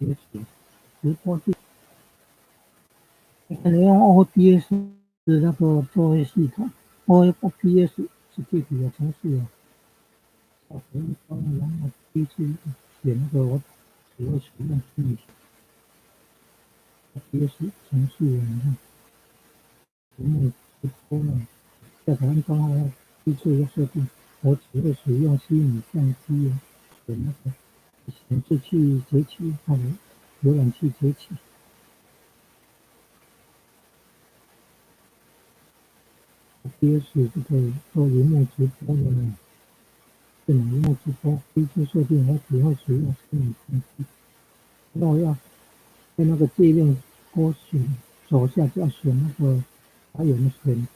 OBS 直播就你可能用 OBS 那个作业系统，OBS 是具体的程序啊。小时候然后第一次写那个我只会使用虚拟 OBS 程序啊，你看节目直播呢，在台湾账号要第一次要设定，我只会使用虚拟相机啊，选那个显示器节气，还有浏览器节气。OBS 这个做荧幕直播的呢，电脑荧幕直播第一次设定我只会使用虚拟相机，然后要在那个界面勾选左下角选那个还有选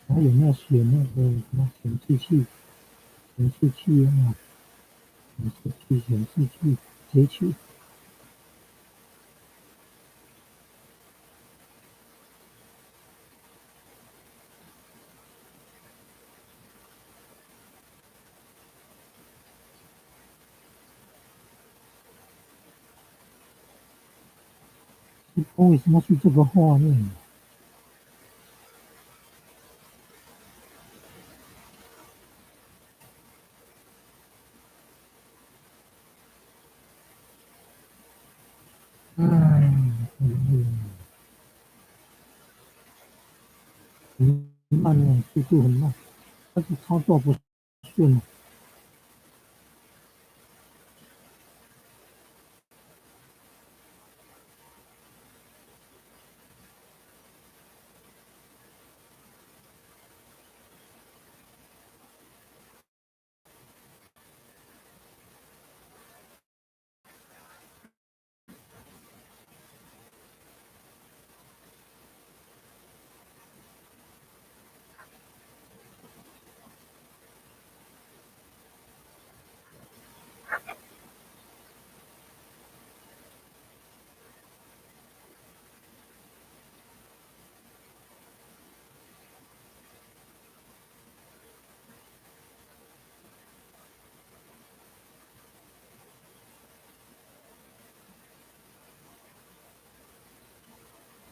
还有选那个什么显示器、显示器啊、显示器节气。为什么是这个画面？很慢呢，速度很慢，但是操作不顺。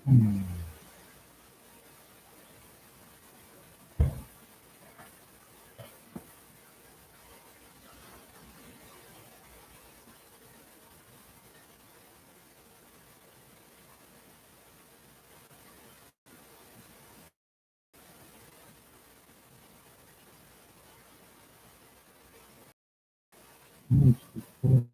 嗯，嗯，嗯，嗯，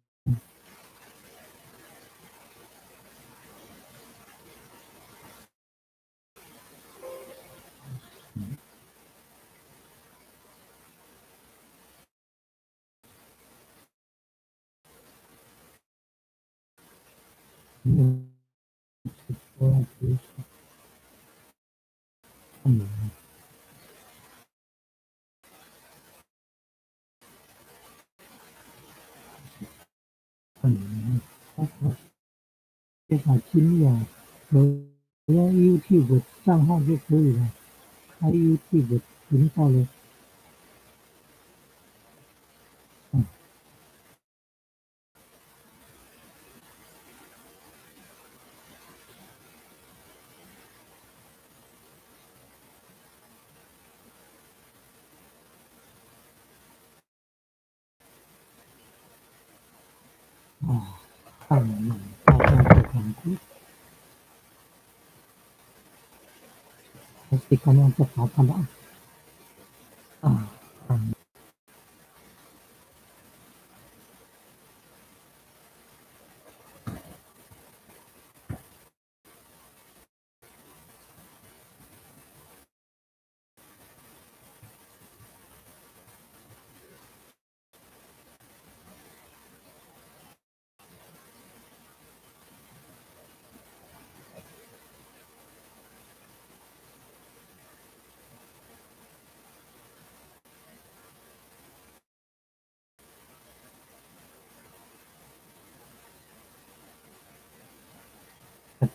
嗯，非常精妙，只要 YouTube 账号就可以了，开 YouTube 频道了。嗯，啊，太难了，大家都很苦，还是刚刚在打他的啊，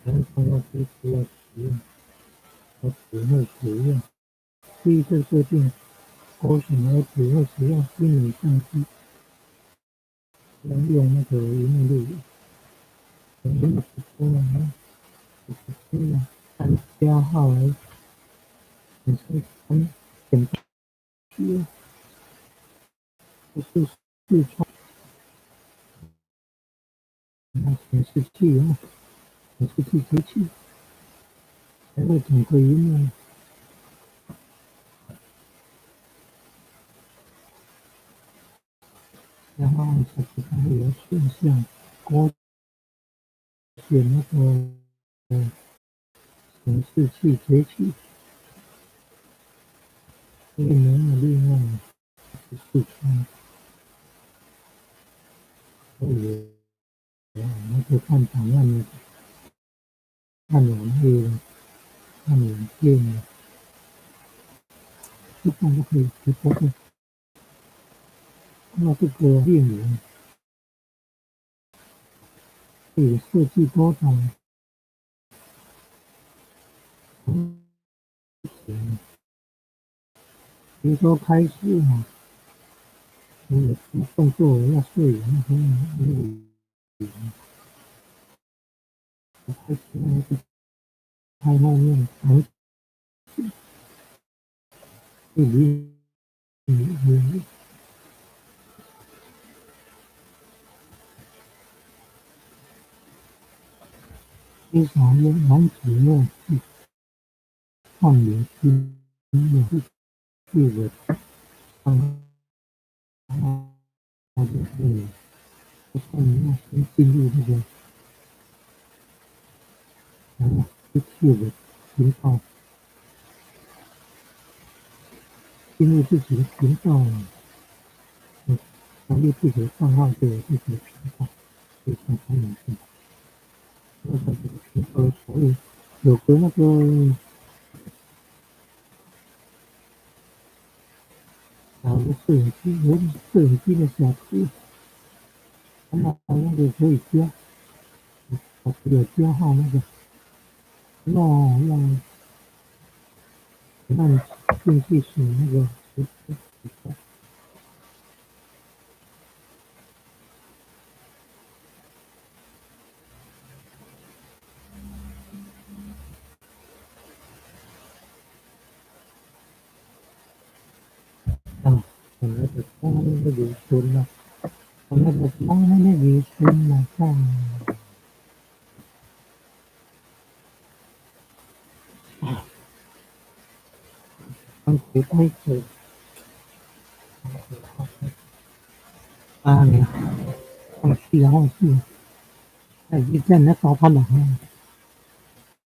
可能朋友就是要使用，我只会使用。第一次设定勾选儿只会使用虚拟相机，用那个荧幕录影。荧幕直播呢，就是这样，按加号来显示点击，就是视窗显示器啊，显示器机器，还有整个荧幕。然后就是它会有选项，勾选那个显示器节气，这个没有另外是视窗，所以那个看档案的、看网页的、看影片的，基本上都可以直播的。那这个电源可以设计多种比如说开市啊，有动作要摄影，那可以开始那个拍后面，可以非常难体验去放眼睛的这个它就是你要先进入这个YouTube 的频道，进入自己的频道，成立自己的账号就有自己的频道，可以看看影片。那在这个频道所以有个那个小的摄影机，有摄影机的小图，那个可以加，有加号那个，让进去选那个啊，那个光那个村啊，那个光那个村啊，看谁拍摄啊，你放弃啊，放弃，哎，你在那搞他哪？